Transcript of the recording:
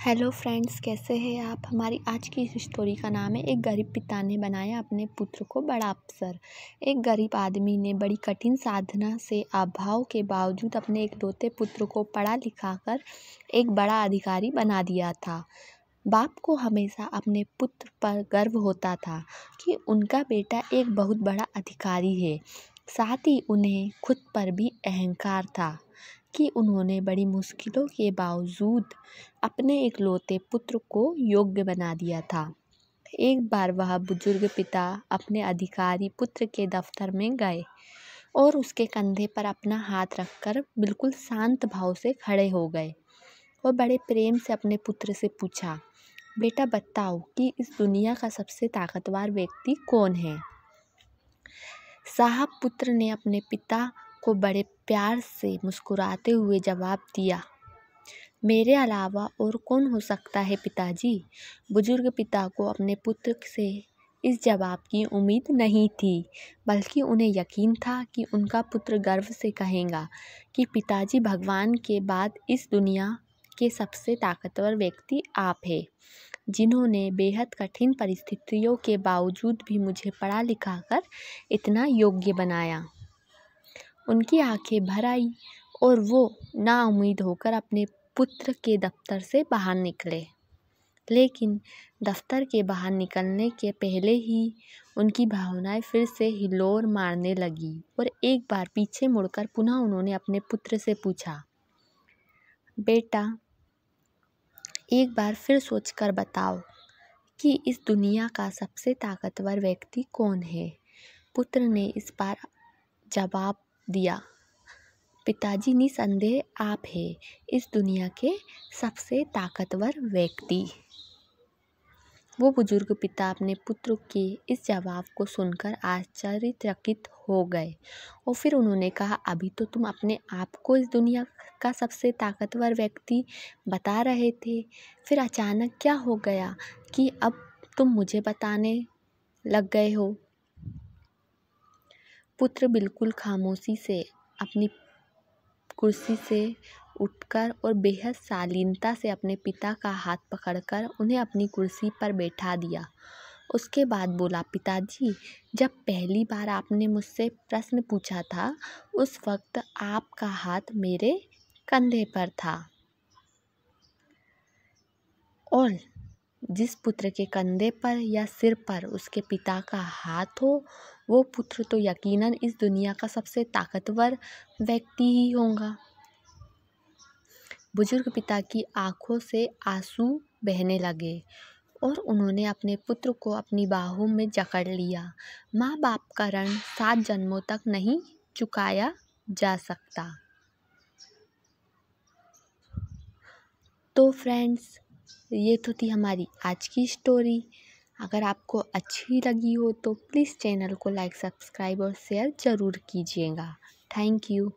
Hello friends, कैसे हैं आप। हमारी आज की इस स्टोरी का नाम है एक गरीब पिता ने बनाया अपने पुत्र को बड़ा अफसर। एक गरीब आदमी ने बड़ी कठिन साधना से अभाव के बावजूद अपने इकलौते पुत्र को पढ़ा लिखा कर एक बड़ा अधिकारी बना दिया था। बाप को हमेशा अपने पुत्र पर गर्व होता था कि उनका बेटा एक बहुत बड़ा अधिकारी है। साथ ही उन्हें खुद पर भी अहंकार था कि उन्होंने बड़ी मुश्किलों के बावजूद अपने इकलौते पुत्र को योग्य बना दिया था। एक बार वह बुजुर्ग पिता अपने अधिकारी पुत्र के दफ्तर में गए और उसके कंधे पर अपना हाथ रखकर बिल्कुल शांत भाव से खड़े हो गए और बड़े प्रेम से अपने पुत्र से पूछा, बेटा बताओ कि इस दुनिया का सबसे ताकतवर व्यक्ति कौन है। साहब, पुत्र ने अपने पिता को बड़े प्यार से मुस्कुराते हुए जवाब दिया, मेरे अलावा और कौन हो सकता है पिताजी। बुजुर्ग पिता को अपने पुत्र से इस जवाब की उम्मीद नहीं थी, बल्कि उन्हें यकीन था कि उनका पुत्र गर्व से कहेगा कि पिताजी, भगवान के बाद इस दुनिया के सबसे ताकतवर व्यक्ति आप हैं, जिन्होंने बेहद कठिन परिस्थितियों के बावजूद भी मुझे पढ़ा लिखा कर इतना योग्य बनाया। उनकी आंखें भर आई और वो नाउम्मीद होकर अपने पुत्र के दफ्तर से बाहर निकले। लेकिन दफ्तर के बाहर निकलने के पहले ही उनकी भावनाएं फिर से हिलोर मारने लगी और एक बार पीछे मुड़कर पुनः उन्होंने अपने पुत्र से पूछा, बेटा एक बार फिर सोचकर बताओ कि इस दुनिया का सबसे ताकतवर व्यक्ति कौन है। पुत्र ने इस बार जवाब दिया, पिताजी, निसंदेह आप हैं इस दुनिया के सबसे ताकतवर व्यक्ति। वो बुजुर्ग पिता अपने पुत्र के इस जवाब को सुनकर आश्चर्यचकित हो गए और फिर उन्होंने कहा, अभी तो तुम अपने आप को इस दुनिया का सबसे ताकतवर व्यक्ति बता रहे थे, फिर अचानक क्या हो गया कि अब तुम मुझे बताने लग गए हो। पुत्र बिल्कुल खामोशी से अपनी कुर्सी से उठकर और बेहद शालीनता से अपने पिता का हाथ पकड़कर उन्हें अपनी कुर्सी पर बैठा दिया। उसके बाद बोला, पिताजी, जब पहली बार आपने मुझसे प्रश्न पूछा था उस वक्त आपका हाथ मेरे कंधे पर था, और जिस पुत्र के कंधे पर या सिर पर उसके पिता का हाथ हो, वो पुत्र तो यकीनन इस दुनिया का सबसे ताकतवर व्यक्ति ही होगा। बुजुर्ग पिता की आंखों से आंसू बहने लगे और उन्होंने अपने पुत्र को अपनी बाहों में जकड़ लिया। माँ बाप का ऋण 7 जन्मों तक नहीं चुकाया जा सकता। तो फ्रेंड्स, ये तो थी हमारी आज की स्टोरी। अगर आपको अच्छी लगी हो तो प्लीज़ चैनल को लाइक, सब्सक्राइब और शेयर ज़रूर कीजिएगा। Thank you.